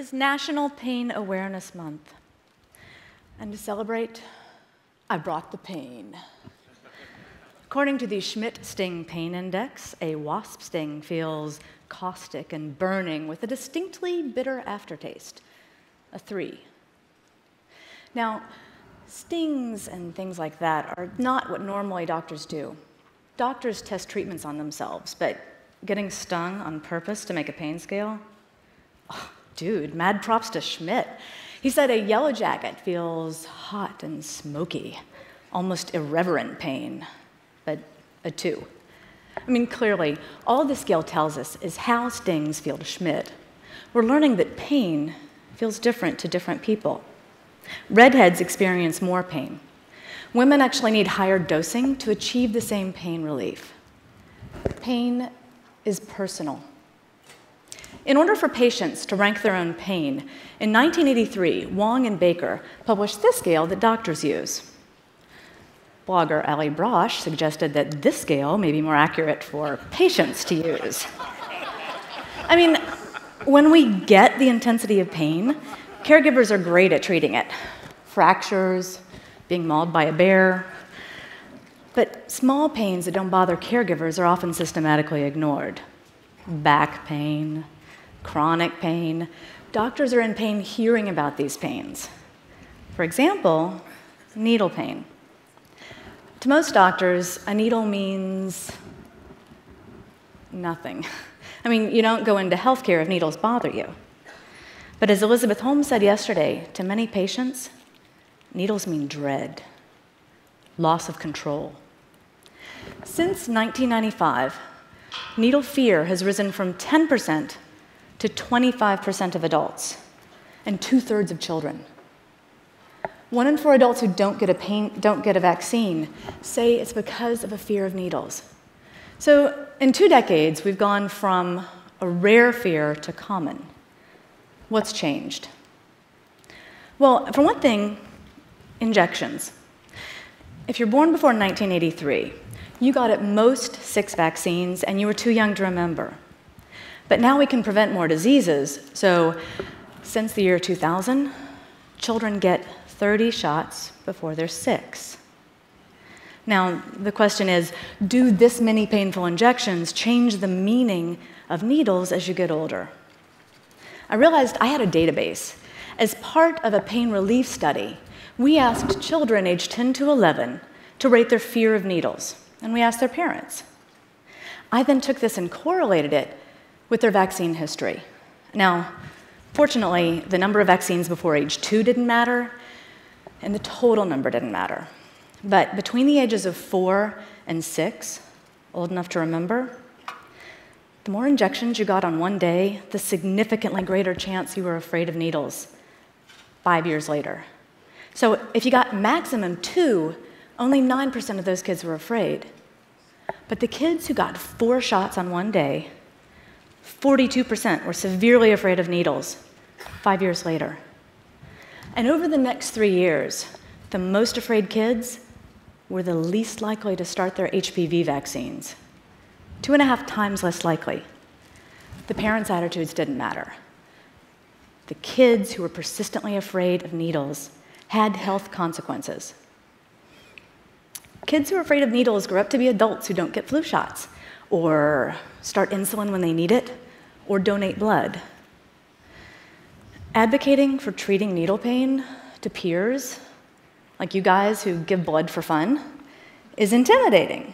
is National Pain Awareness Month. And to celebrate, I brought the pain. According to the Schmidt-Sting Pain Index, a wasp sting feels caustic and burning with a distinctly bitter aftertaste, a 3. Now, stings and things like that are not what normally doctors do. Doctors test treatments on themselves, but getting stung on purpose to make a pain scale? Oh, dude, mad props to Schmidt. He said a yellow jacket feels hot and smoky, almost irreverent pain, but a 2. I mean, clearly, all the scale tells us is how stings feel to Schmidt. We're learning that pain feels different to different people. Redheads experience more pain. Women actually need higher dosing to achieve the same pain relief. Pain is personal. In order for patients to rank their own pain, in 1983, Wong and Baker published this scale that doctors use. Blogger Ali Brosh suggested that this scale may be more accurate for patients to use. I mean, when we get the intensity of pain, caregivers are great at treating it. Fractures, being mauled by a bear. But small pains that don't bother caregivers are often systematically ignored. Back pain, chronic pain. Doctors are in pain hearing about these pains. For example, needle pain. To most doctors, a needle means nothing. I mean, you don't go into healthcare if needles bother you. But as Elizabeth Holmes said yesterday, to many patients, needles mean dread, loss of control. Since 1995, needle fear has risen from 10% to 25% of adults, and 2/3 of children. 1 in 4 adults who don't get a vaccine say it's because of a fear of needles. So in 2 decades, we've gone from a rare fear to common. What's changed? Well, for one thing, injections. If you're born before 1983, you got at most 6 vaccines and you were too young to remember. But now we can prevent more diseases, so since the year 2000, children get 30 shots before they're 6. Now, the question is, do this many painful injections change the meaning of needles as you get older? I realized I had a database. As part of a pain relief study, we asked children aged 10 to 11 to rate their fear of needles, and we asked their parents. I then took this and correlated it with their vaccine history. Now, fortunately, the number of vaccines before age 2 didn't matter, and the total number didn't matter. But between the ages of 4 and 6, old enough to remember, the more injections you got on one day, the significantly greater chance you were afraid of needles 5 years later. So if you got maximum 2, only 9% of those kids were afraid. But the kids who got 4 shots on one day, 42% were severely afraid of needles 5 years later. And over the next 3 years, the most afraid kids were the least likely to start their HPV vaccines, 2.5 times less likely. The parents' attitudes didn't matter. The kids who were persistently afraid of needles had health consequences. Kids who are afraid of needles grow up to be adults who don't get flu shots, or start insulin when they need it, or donate blood. Advocating for treating needle pain to peers, like you guys who give blood for fun, is intimidating.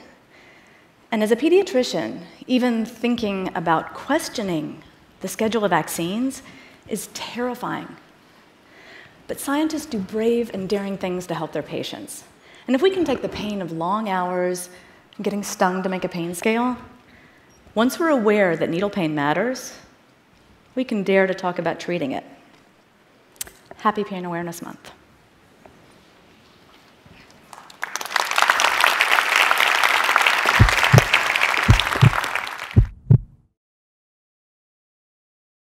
And as a pediatrician, even thinking about questioning the schedule of vaccines is terrifying. But scientists do brave and daring things to help their patients. And if we can take the pain of long hours and getting stung to make a pain scale, once we're aware that needle pain matters, we can dare to talk about treating it. Happy Pain Awareness Month.